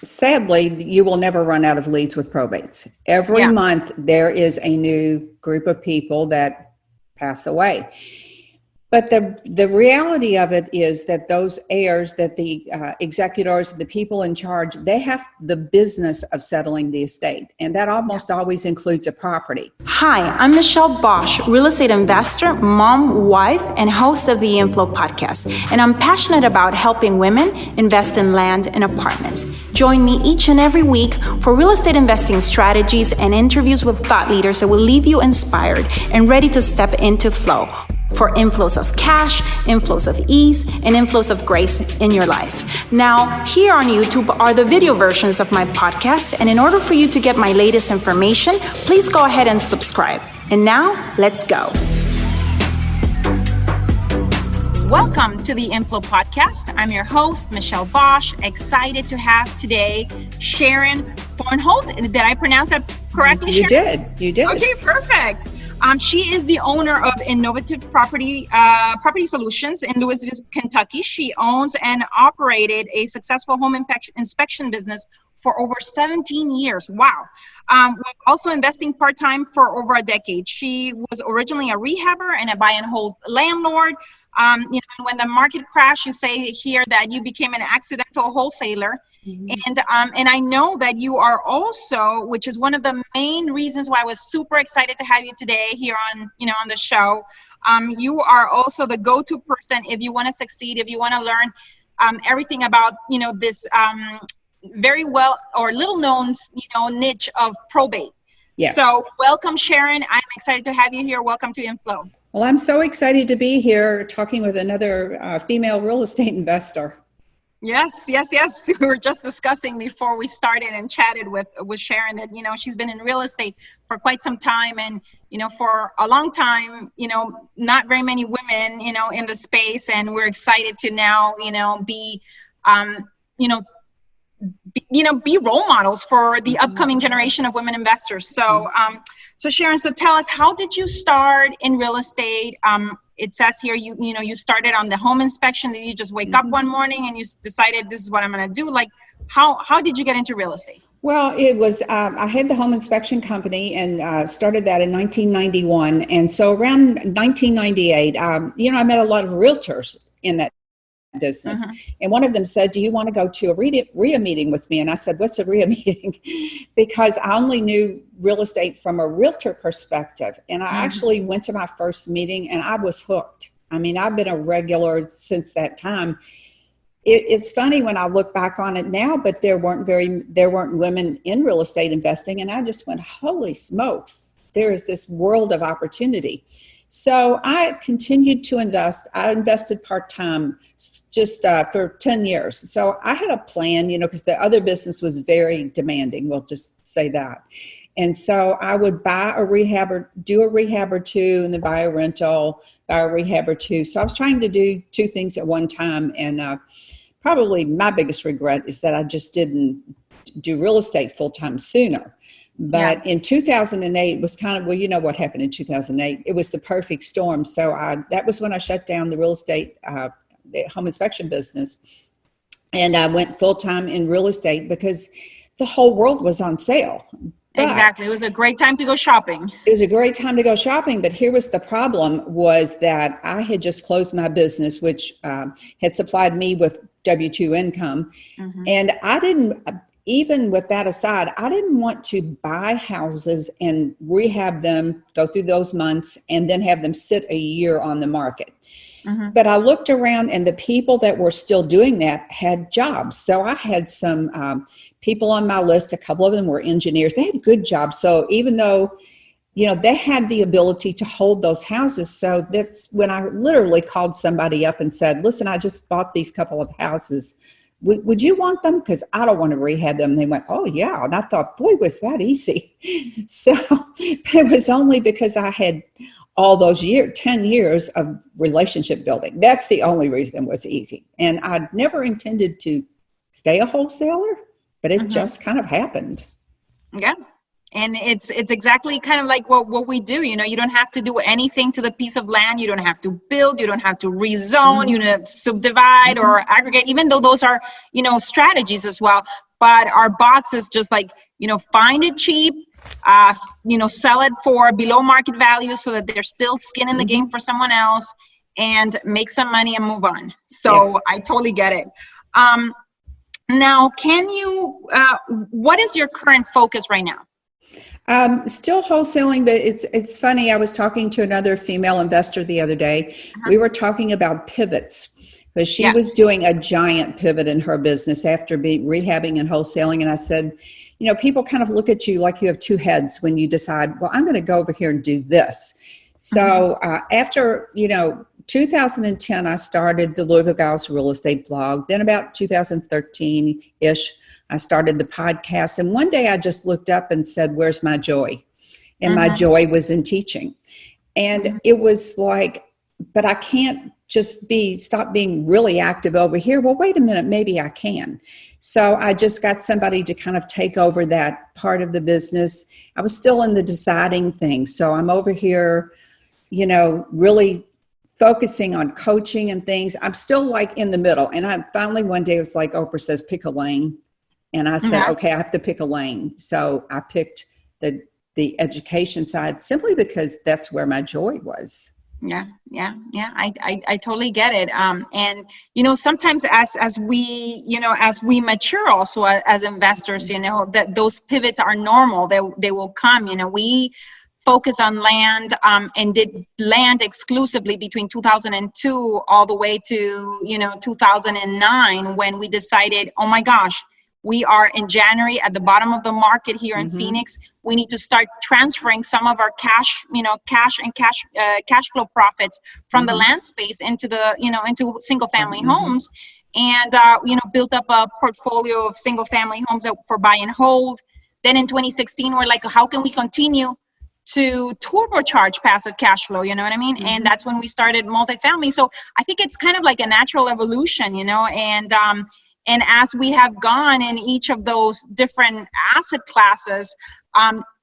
sadly, you will never run out of leads with probates. Every Yeah. month, there is a new group of people that pass away. But the reality of it is that those heirs, that the executors, the people in charge, they have the business of settling the estate. And that almost always includes a property. Hi, I'm Michelle Bosch, real estate investor, mom, wife, and host of the InFLOW podcast. And I'm passionate about helping women invest in land and apartments. Join me each and every week for real estate investing strategies and interviews with thought leaders that will leave you inspired and ready to step into flow, for inflows of cash, inflows of ease, and inflows of grace in your life. Now, here on YouTube are the video versions of my podcast, and in order for you to get my latest information, please go ahead and subscribe. And now, let's go. Welcome to the InFLOW podcast. I'm your host, Michelle Bosch. Excited to have today Sharon Vornholt. Did I pronounce that correctly, Sharon? You did. Okay, perfect. She is the owner of Innovative Property Solutions in Louisville, Kentucky. She owns and operated a successful home inspection business for over 17 years. Wow. Also investing part-time for over a decade. She was originally a rehabber and a buy and hold landlord. When the market crashed, you say here that you became an accidental wholesaler. Mm-hmm. And I know that you are also, which is one of the main reasons why I was super excited to have you today here on the show. You are also the go-to person if you want to succeed, if you want to learn everything about this very well or little known niche of probate. Yes. So welcome, Sharon. I'm excited to have you here. Welcome to InFLOW. Well, I'm so excited to be here talking with another female real estate investor. Yes. We were just discussing before we started and chatted with Sharon that, she's been in real estate for quite some time. And, for a long time, not very many women, in the space. And we're excited to now, be role models for the upcoming generation of women investors. So, so Sharon, tell us, how did you start in real estate? It says here, you started on the home inspection. Did you just wake up one morning and you decided this is what I'm going to do? Like, how did you get into real estate? Well, it was, I had the home inspection company and started that in 1991. And so around 1998, I met a lot of realtors in that business. Uh-huh. And one of them said, do you want to go to a RIA meeting with me? And I said, what's a RIA meeting? Because I only knew real estate from a realtor perspective. And I actually went to my first meeting and I was hooked. I mean, I've been a regular since that time. It's funny when I look back on it now, but there weren't women in real estate investing. And I just went, holy smokes, there is this world of opportunity. So I continued to invest. I invested part-time just for 10 years. So I had a plan, because the other business was very demanding. We'll just say that. And so I would buy a rehabber, do a rehab or two, and then buy a rental, buy a rehab or two. So I was trying to do two things at one time. And probably my biggest regret is that I just didn't do real estate full-time sooner. But in 2008, it was kind of, what happened in 2008. It was the perfect storm. So that was when I shut down the real estate, the home inspection business. And I went full-time in real estate because the whole world was on sale. Exactly. It was a great time to go shopping. It was a great time to go shopping. But here was the problem, was that I had just closed my business, which had supplied me with W-2 income. Mm-hmm. And I didn't... Even with that aside, I didn't want to buy houses and rehab them, go through those months, and then have them sit a year on the market. Mm-hmm. But I looked around and the people that were still doing that had jobs. So I had some people on my list, a couple of them were engineers. They had good jobs. So even though, they had the ability to hold those houses. So that's when I literally called somebody up and said, listen, I just bought these couple of houses. Would you want them? Because I don't want to rehab them. They went, oh, yeah. And I thought, boy, was that easy. So it was only because I had all those 10 years of relationship building. That's the only reason it was easy. And I never intended to stay a wholesaler, but it just kind of happened. Yeah. And it's exactly kind of like what we do. You know, you don't have to do anything to the piece of land. You don't have to build. You don't have to rezone. You don't have to subdivide or aggregate, even though those are, you know, strategies as well. But our box is just like, you know, find it cheap, you know, sell it for below market value so that there's still skin in the game for someone else, and make some money and move on. So I totally get it. Now, can you, what is your current focus right now? Still wholesaling, but it's funny. I was talking to another female investor the other day. We were talking about pivots, because she was doing a giant pivot in her business after rehabbing and wholesaling. And I said, you know, people kind of look at you like you have two heads when you decide, well, I'm going to go over here and do this. So after, you know, 2010, I started the Louisville Gals Real Estate blog. Then about 2013-ish, I started the podcast. And one day I just looked up and said, where's my joy? And my joy was in teaching. And it was like, but I can't just stop being really active over here. Well, wait a minute, maybe I can. So I just got somebody to kind of take over that part of the business. I was still in the deciding thing. So I'm over here, you know, really focusing on coaching and things. I'm still like in the middle. And I finally one day was like, Oprah says, pick a lane. And I said, okay, I have to pick a lane. So I picked the education side simply because that's where my joy was. Yeah. I totally get it. And, you know, sometimes as we, you know, as we mature also as investors, you know, that those pivots are normal. They will come. You know, we focus on land and did land exclusively between 2002 all the way to, you know, 2009, when we decided, oh my gosh, we are in January at the bottom of the market here in Phoenix. We need to start transferring some of our cash flow profits from the land space into the, you know, into single family homes, and you know, built up a portfolio of single family homes for buy and hold. Then in 2016, we're like, how can we continue to turbocharge passive cash flow? You know what I mean? And that's when we started multifamily. So I think it's kind of like a natural evolution, you know, and as we have gone in each of those different asset classes,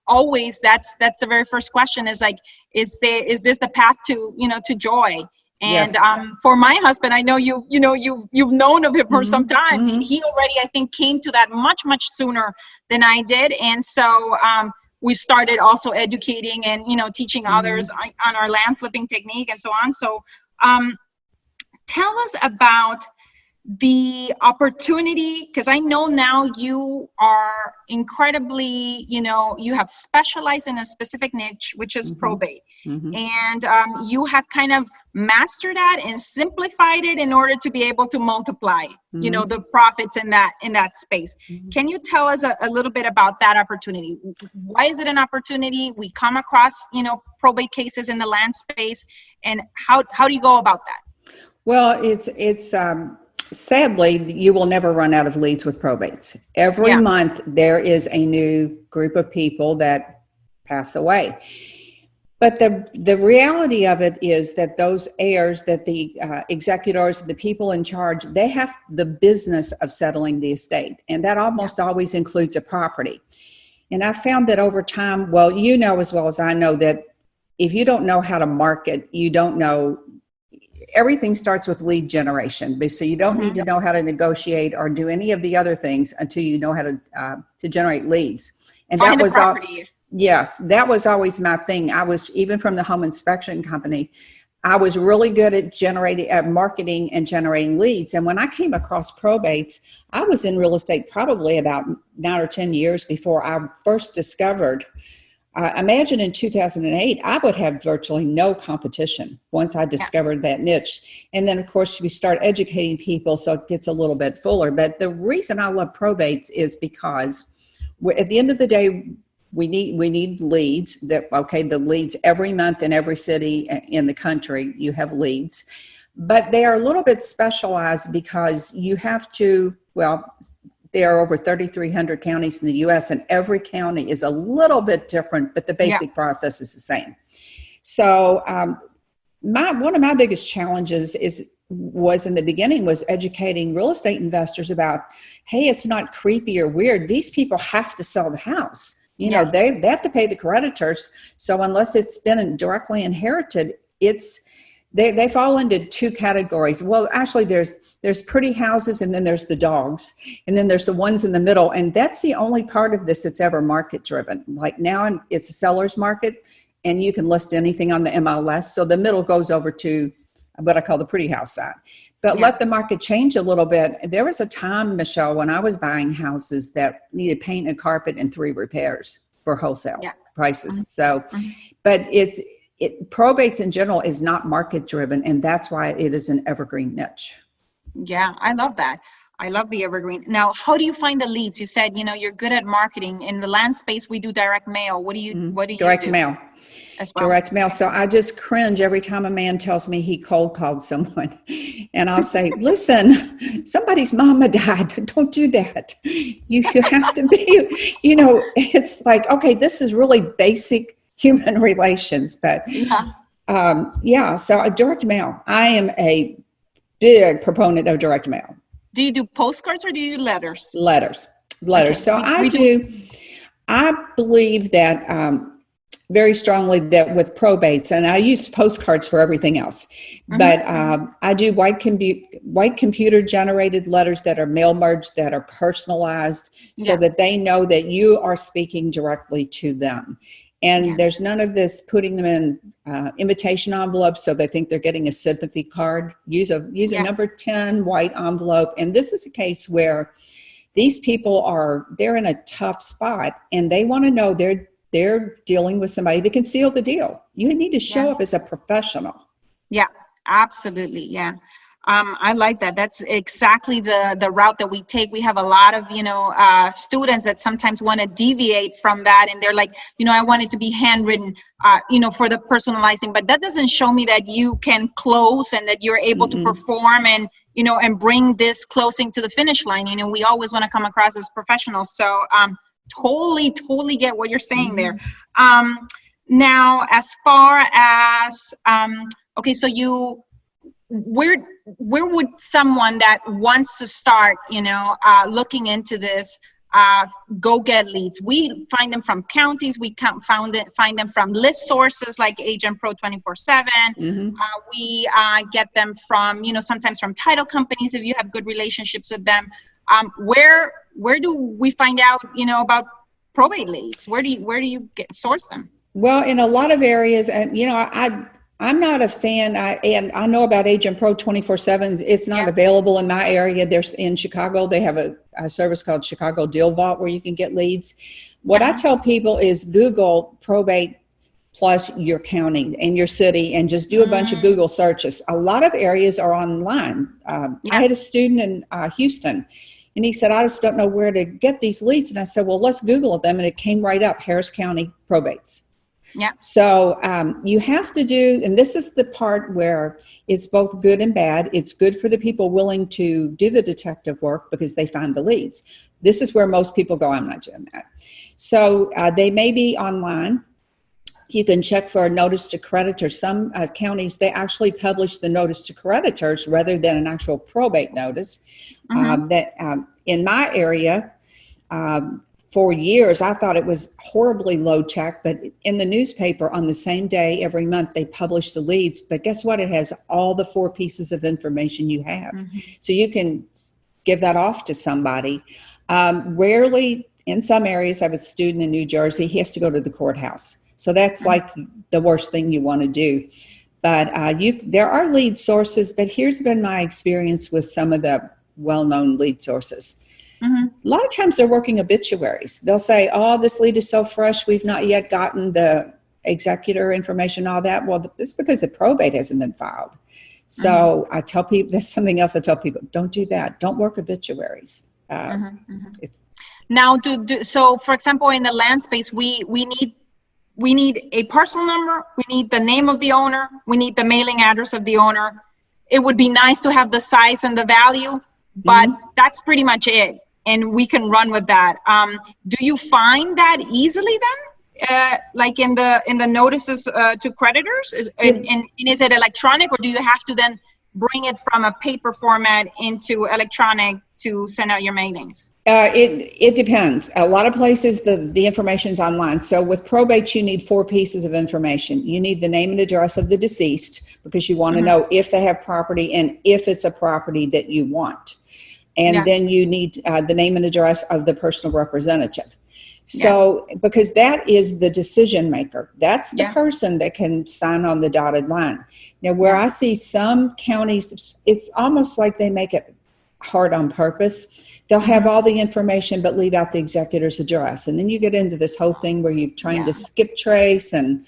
always that's the very first question is like, is this the path to, you know, to joy? And for my husband, I know you've known of him for some time. He already, I think, came to that much sooner than I did. And so we started also educating and, you know, teaching others on our land flipping technique and so on. So tell us about the opportunity, because I know now you are incredibly, you know, you have specialized in a specific niche, which is probate. And you have kind of mastered that and simplified it in order to be able to multiply, you know, the profits in that space. Can you tell us a little bit about that opportunity? Why is it an opportunity? We come across, you know, probate cases in the land space, and how do you go about that? Well, it's sadly, you will never run out of leads with probates. Every month there is a new group of people that pass away. But the reality of it is that those heirs, that the executors, the people in charge, they have the business of settling the estate. And that almost always includes a property. And I found that over time, well, you know as well as I know that if you don't know how to market, you don't know. Everything starts with lead generation. So you don't need to know how to negotiate or do any of the other things until you know how to generate leads. And find that was property. Yes, that was always my thing. I was, even from the home inspection company, I was really good at marketing and generating leads. And when I came across probates, I was in real estate probably about 9 or 10 years before I first discovered. Imagine in 2008, I would have virtually no competition once I discovered that niche. And then, of course, we start educating people, so it gets a little bit fuller. But the reason I love probates is because at the end of the day, we need leads. The leads every month in every city in the country, you have leads. But they are a little bit specialized because you have to, there are over 3,300 counties in the U.S. and every county is a little bit different, but the basic process is the same. So one of my biggest challenges was in the beginning was educating real estate investors about, hey, it's not creepy or weird. These people have to sell the house. You know, they have to pay the creditors. So unless it's been directly inherited, they fall into two categories. Well, actually there's pretty houses, and then there's the dogs, and then there's the ones in the middle. And that's the only part of this that's ever market driven. Like now it's a seller's market, and you can list anything on the MLS. So the middle goes over to what I call the pretty house side. But let the market change a little bit. There was a time, Michelle, when I was buying houses that needed paint and carpet and 3 repairs for wholesale prices. So, but probates in general is not market driven, and that's why it is an evergreen niche. Yeah, I love that. I love the evergreen. Now, how do you find the leads? You said, you're good at marketing. In the land space, we do direct mail. What do you direct do? Mail. As well? Direct mail. So I just cringe every time a man tells me he cold called someone, and I'll say, listen, somebody's mama died. Don't do that. You have to be, it's like, okay, this is really basic human relations, but so direct mail. I am a big proponent of direct mail. Do you do postcards or do you do letters? Letters. Okay. So I believe that very strongly that with probates, and I use postcards for everything else, but I do white computer generated letters that are mail merged, that are personalized, so that they know that you are speaking directly to them. And there's none of this putting them in invitation envelopes so they think they're getting a sympathy card. Use a number 10 white envelope. And this is a case where these people they're in a tough spot, and they want to know they're dealing with somebody that can seal the deal. You need to show up as a professional. Yeah, absolutely. Yeah. I like that. That's exactly the route that we take. We have a lot of, students that sometimes want to deviate from that. And they're like, I want it to be handwritten, for the personalizing, but that doesn't show me that you can close and that you're able to perform and, and bring this closing to the finish line. We always want to come across as professionals. So, totally get what you're saying there. Now, as far as, so where would someone that wants to start, looking into this, go get leads? We find them from counties. We find them from list sources like Agent Pro 24/7. We get them from, sometimes from title companies if you have good relationships with them. Where do we find out, about probate leads? Where do you source them? Well, in a lot of areas, and I'm not a fan. And I know about Agent Pro 24/7. It's not available in my area. There's in Chicago. They have a service called Chicago Deal Vault where you can get leads. What I tell people is Google probate plus your county and your city, and just do a bunch of Google searches. A lot of areas are online. I had a student in Houston, and he said, I just don't know where to get these leads. And I said, well, let's Google them. And it came right up, Harris County probates. Yeah. So you have to do, and this is the part where it's both good and bad. It's good for the people willing to do the detective work because they find the leads. This is where most people go, I'm not doing that. So they may be online. You can check for a notice to creditors. Some counties, they actually publish the notice to creditors rather than an actual probate notice. In my area, for years, I thought it was horribly low tech, but in the newspaper on the same day every month, they publish the leads. But guess what? It has all the 4 pieces of information you have. So you can give that off to somebody. Rarely, in some areas, I have a student in New Jersey, he has to go to the courthouse. So that's like the worst thing you want to do. But there are lead sources, but here's been my experience with some of the well-known lead sources. A lot of times they're working obituaries. They'll say, oh, this lead is so fresh, we've not yet gotten the executor information, all that. Well, it's because the probate hasn't been filed. So I tell people, there's something else I tell people, don't do that. Don't work obituaries. Now, so for example, in the land space, we need a parcel number, we need the name of the owner, we need the mailing address of the owner. It would be nice to have the size and the value, but that's pretty much it. And we can run with that. Do you find that easily then? Like in the notices to creditors? Is it electronic, or do you have to then bring it from a paper format into electronic to send out your mailings? It depends. A lot of places the information's online. So with probate, you need 4 pieces of information. You need the name and address of the deceased, because you want to know if they have property and if it's a property that you want. And then you need the name and address of the personal representative. So because that is the decision maker, that's the person that can sign on the dotted line. Now, where I see some counties, it's almost like they make it hard on purpose. They'll have all the information but leave out the executor's address, and then you get into this whole thing where you're trying to skip trace, and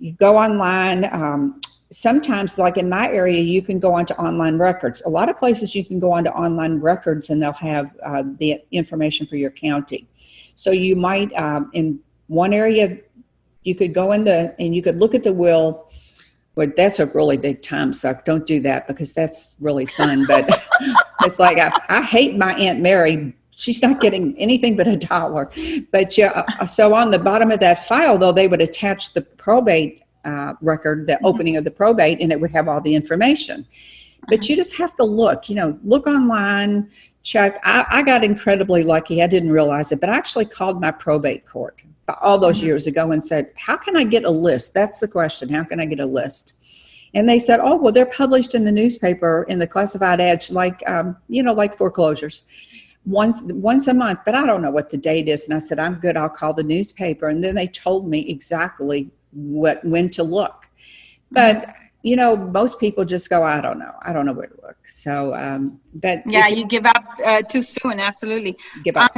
you go online. Sometimes, like in my area, you can go onto online records. A lot of places you can go onto online records and they'll have the information for your county. So you might, in one area, you could go in and you could look at the will. But that's a really big time suck. Don't do that, because that's really fun. But it's like, I hate my Aunt Mary. She's not getting anything but $1. But so on the bottom of that file, though, they would attach the probate record, the opening of the probate, and it would have all the information. But you just have to look online, check. I got incredibly lucky. I didn't realize it, but I actually called my probate court all those years ago and said, how can I get a list? That's the question. How can I get a list? And they said, oh, well, they're published in the newspaper in the classified ads, like foreclosures once a month, but I don't know what the date is. And I said, I'm good. I'll call the newspaper. And then they told me exactly when to look. But most people just go, I don't know where to look. So, but you give up too soon. Absolutely. Give up.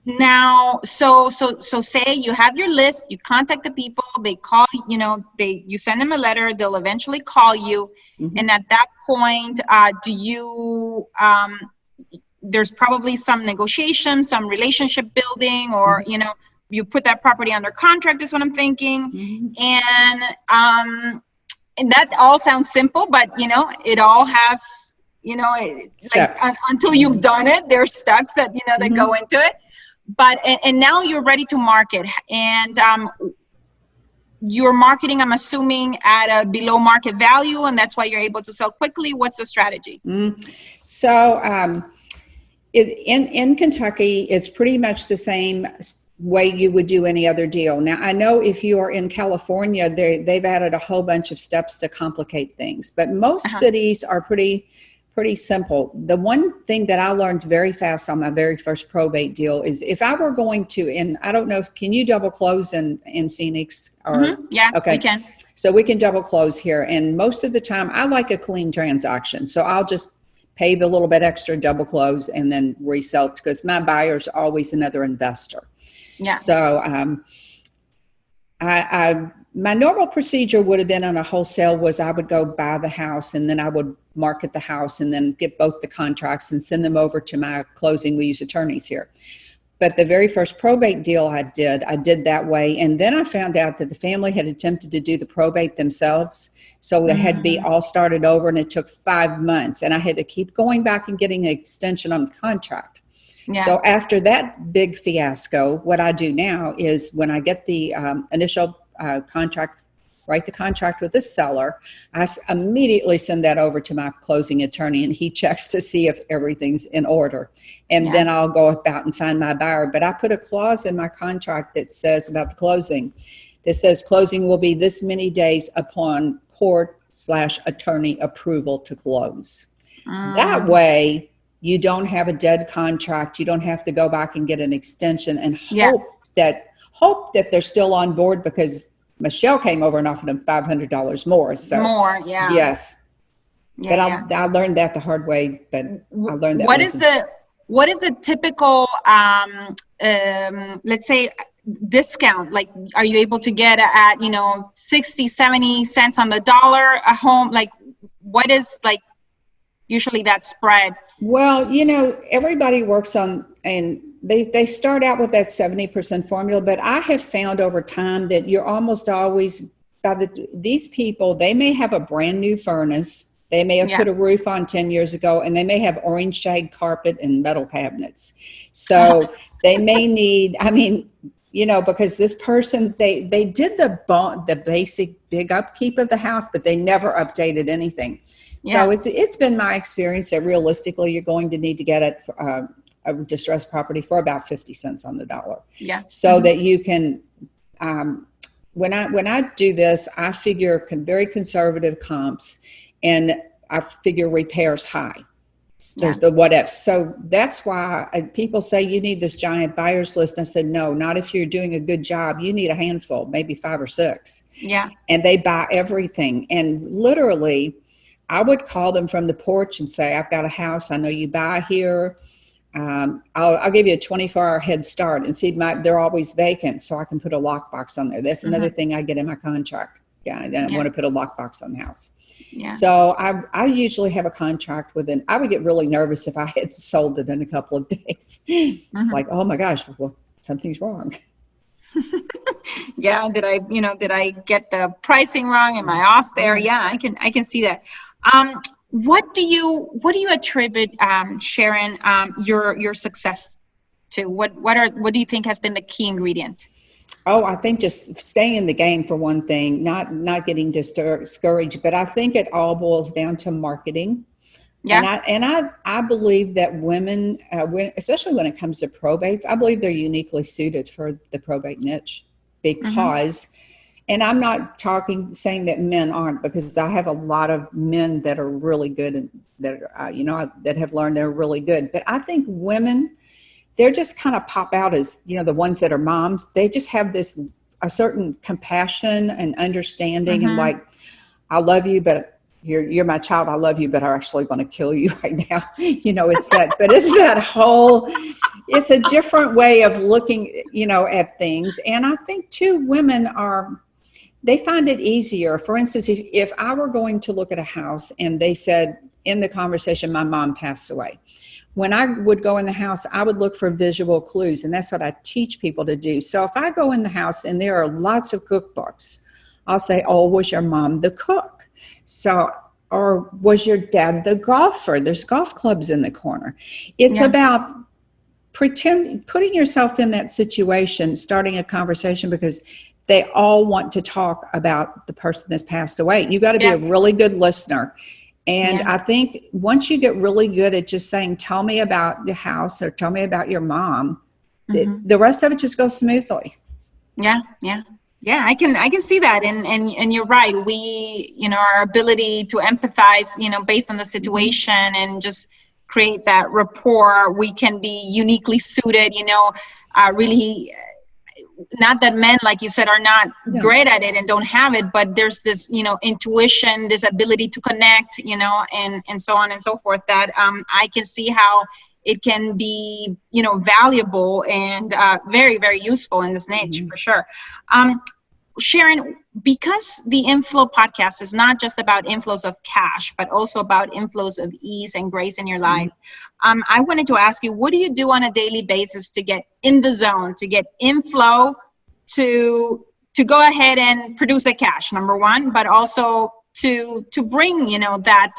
Now, so say you have your list, you contact the people, they call, you send them a letter, they'll eventually call you. And at that point, there's probably some negotiation, some relationship building, or, you put that property under contract is what I'm thinking. And that all sounds simple, but, it all has, like, until you've done it, there's steps that, that go into it. But, and now you're ready to market, and you're marketing, I'm assuming, at a below market value, and that's why you're able to sell quickly. What's the strategy? So in Kentucky, it's pretty much the same way you would do any other deal. Now, I know if you are in California, they've added a whole bunch of steps to complicate things, but most cities are pretty simple. The one thing that I learned very fast on my very first probate deal is if I were going to, and I don't know, can you double close in Phoenix? Or, Yeah, okay. We can. So we can double close here. And most of the time I like a clean transaction. So I'll just pay the little bit extra, double close, and then resell it, because my buyer's always another investor. Yeah. So my normal procedure would have been on a wholesale was I would go buy the house, and then I would market the house, and then get both the contracts and send them over to my closing. We use attorneys here. But the very first probate deal I did that way. And then I found out that the family had attempted to do the probate themselves. So they had to be all started over, and it took 5 months. And I had to keep going back and getting an extension on the contract. Yeah. So after that big fiasco, what I do now is when I get the initial contract, write the contract with the seller, I immediately send that over to my closing attorney, and he checks to see if everything's in order. And then I'll go about and find my buyer. But I put a clause in my contract that says about the closing, that says closing will be this many days upon court/attorney approval to close. That way, you don't have a dead contract. You don't have to go back and get an extension and hope that they're still on board, because Michelle came over and offered them $500 more. So yes. But I learned that the hard way. But I learned that. What is the typical let's say discount? Like, are you able to get at 60, 70 cents on the dollar a home? Like, what is like usually that spread? Well, everybody works on, and they start out with that 70% formula, but I have found over time that you're almost always, these people, they may have a brand new furnace, they may have put a roof on 10 years ago, and they may have orange shag carpet and metal cabinets. So they may need, because this person, they did the basic big upkeep of the house, but they never updated anything. So it's been my experience that realistically you're going to need to get it for, a distressed property for about 50 cents on the dollar. Yeah. So that you can, when I do this, I figure very conservative comps, and I figure repairs high. There's the what ifs. So that's why people say you need this giant buyers list. I said, no, not if you're doing a good job. You need a handful, maybe 5 or 6. Yeah. And they buy everything. And literally, I would call them from the porch and say, I've got a house. I know you buy here. I'll give you a 24-hour head start, and see they're always vacant, so I can put a lockbox on there. That's another thing I get in my contract. I want to put a lockbox on the house. Yeah. So I usually have a contract I would get really nervous if I had sold it in a couple of days. It's like, oh my gosh, well, something's wrong. Yeah. Did I get the pricing wrong? Am I off there? Yeah, I can see that. What do you attribute, Sharon, your success to? What do you think has been the key ingredient? Oh, I think just staying in the game for one thing, not getting discouraged. But I think it all boils down to marketing. Yeah. And I believe that women, especially when it comes to probates, I believe they're uniquely suited for the probate niche because. And I'm not saying that men aren't, because I have a lot of men that are really good and that that have learned they're really good. But I think women, they're just kind of pop out as, the ones that are moms. They just have a certain compassion and understanding and like, I love you, but you're my child. I love you, but I'm actually going to kill you right now. It's that, but it's that whole, it's a different way of looking, at things. And I think too, women they find it easier. For instance, if I were going to look at a house and they said in the conversation, my mom passed away, when I would go in the house, I would look for visual clues. And that's what I teach people to do. So if I go in the house and there are lots of cookbooks, I'll say, oh, was your mom the cook? So, or was your dad the golfer? There's golf clubs in the corner. It's about putting yourself in that situation, starting a conversation, because they all want to talk about the person that's passed away. You got to be a really good listener. And I think once you get really good at just saying, tell me about the house or tell me about your mom, the rest of it just goes smoothly. Yeah. I can see that. And you're right. We, our ability to empathize, based on the situation and just create that rapport, we can be uniquely suited, really. Not that men, like you said, are not great at it and don't have it, but there's this, intuition, this ability to connect, and so on and so forth, that I can see how it can be, valuable and very, very useful in this niche for sure. Sharon, because the InFlow podcast is not just about inflows of cash, but also about inflows of ease and grace in your life, I wanted to ask you, what do you do on a daily basis to get in the zone, to get inflow, to go ahead and produce the cash, number one, but also to bring, that,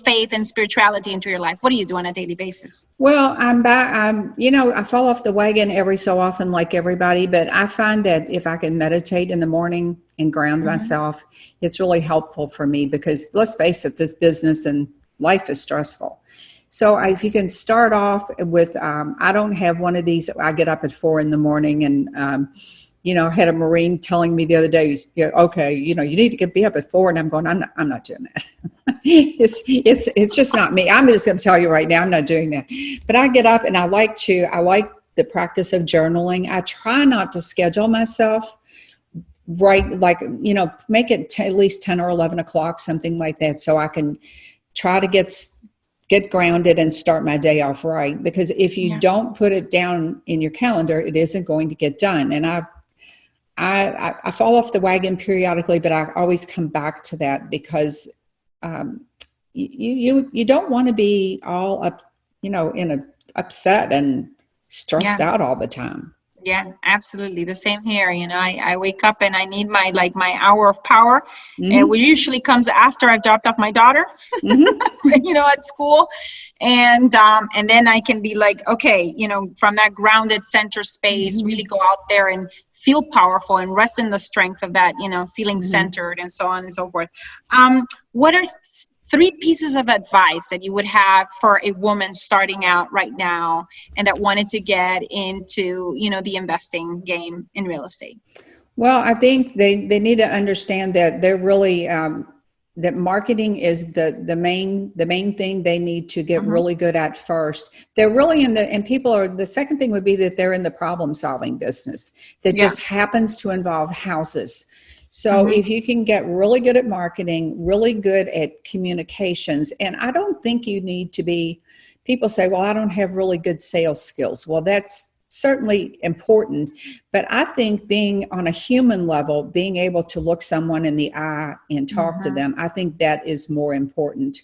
faith and spirituality into your life? What do you do on a daily basis? Well, I fall off the wagon every so often, like everybody, but I find that if I can meditate in the morning and ground myself, it's really helpful for me, because let's face it, this business and life is stressful. So if you can start off with, I don't have one of these, I get up at 4 a.m. and, I had a Marine telling me the other day, okay, you need to be up at 4. And I'm going, I'm not doing that. It's just not me. I'm just going to tell you right now, I'm not doing that. But I get up and I like the practice of journaling. I try not to schedule myself make it at least 10 or 11 o'clock, something like that. So I can try to get grounded and start my day off right. Because if you don't put it down in your calendar, it isn't going to get done. And I fall off the wagon periodically, but I always come back to that, because you don't want to be all up, upset and stressed out all the time. Yeah, absolutely. The same here. I wake up and I need my hour of power, which usually comes after I've dropped off my daughter, at school. And then I can be like, okay, from that grounded center space, really go out there and feel powerful and rest in the strength of that, feeling centered and so on and so forth. What are 3 pieces of advice that you would have for a woman starting out right now and that wanted to get into, the investing game in real estate? Well, I think they need to understand that they're really, that marketing is the main thing they need to get really good at first. They're really the second thing would be that they're in the problem solving business that just happens to involve houses. So if you can get really good at marketing, really good at communications, and I don't think you need to be, people say, well, I don't have really good sales skills. Well, that's certainly important, but I think being on a human level, being able to look someone in the eye and talk to them, I think that is more important.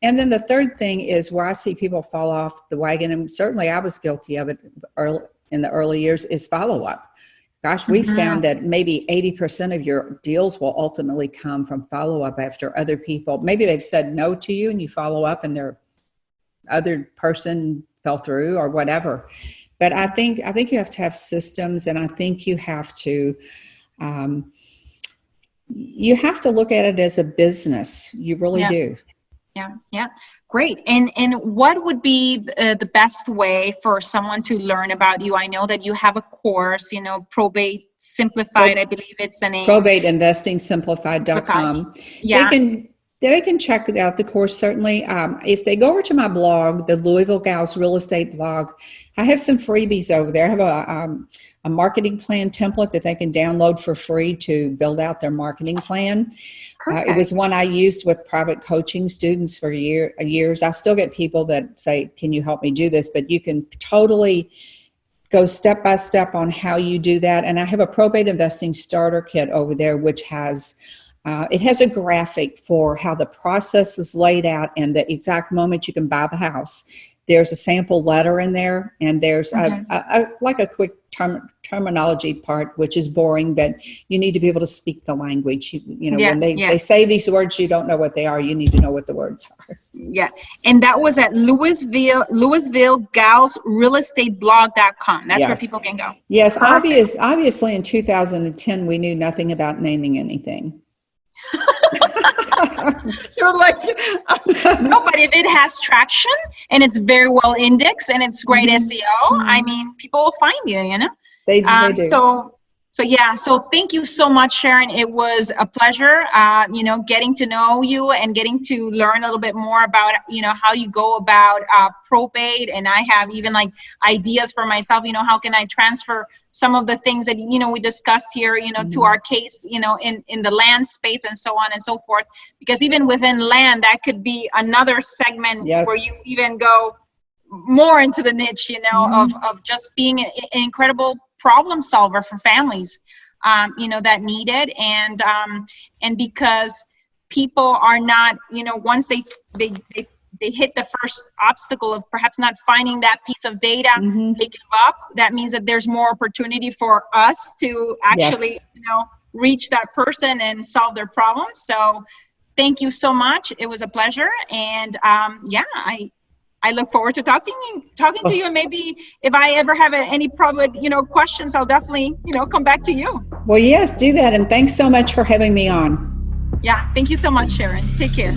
And then the third thing is where I see people fall off the wagon, and certainly I was guilty of it in the early years, is follow-up. Gosh, we found that maybe 80% of your deals will ultimately come from follow-up after other people. Maybe they've said no to you and you follow up and their other person fell through or whatever. But I think you have to have systems, and I think you have to look at it as a business. You really do. Yeah. Great. And what would be the best way for someone to learn about you? I know that you have a course, Probate Simplified, I believe it's the name. Probate Investing Simplified.com. Yeah. They can check out the course, certainly. If they go over to my blog, the Louisville Gals Real Estate blog, I have some freebies over there. I have a marketing plan template that they can download for free to build out their marketing plan. It was one I used with private coaching students for years. I still get people that say, can you help me do this? But you can totally go step by step on how you do that. And I have a probate investing starter kit over there, which has it has a graphic for how the process is laid out and the exact moment you can buy the house. There's a sample letter in there, and there's like a quick terminology part, which is boring, but you need to be able to speak the language. When they say these words, you don't know what they are. You need to know what the words are. Yeah. And that was at Louisville galsrealestateblog.com. That's where people can go. Yes. Obviously in 2010, we knew nothing about naming anything. You're like, no, but if it has traction and it's very well indexed and it's great SEO, I mean, people will find you, They do. So thank you so much, Sharon. It was a pleasure, getting to know you and getting to learn a little bit more about, how you go about probate. And I have even like ideas for myself, how can I transfer some of the things that, we discussed here, to our case, in the land space and so on and so forth. Because even within land, that could be another segment where you even go more into the niche, of just being an incredible problem solver for families, that need it. And because people are not, once they hit the first obstacle of perhaps not finding that piece of data, they give up. That means that there's more opportunity for us to actually, reach that person and solve their problem. So thank you so much. It was a pleasure. And I look forward to talking to you. And maybe if I ever have any probate, questions, I'll definitely, come back to you. Well, yes, do that. And thanks so much for having me on. Yeah. Thank you so much, Sharon. Take care.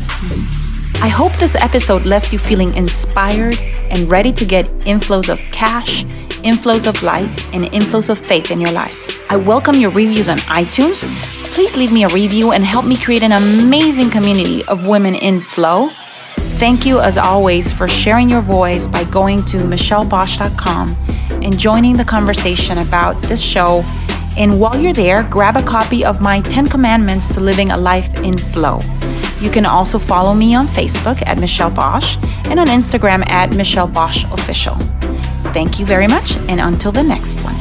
I hope this episode left you feeling inspired and ready to get inflows of cash, inflows of light, and inflows of faith in your life. I welcome your reviews on iTunes. Please leave me a review and help me create an amazing community of women in flow. Thank you, as always, for sharing your voice by going to michellebosch.com and joining the conversation about this show. And while you're there, grab a copy of my 10 Commandments to Living a Life in Flow. You can also follow me on Facebook at Michelle Bosch and on Instagram at Michelle Bosch Official. Thank you very much, and until the next one.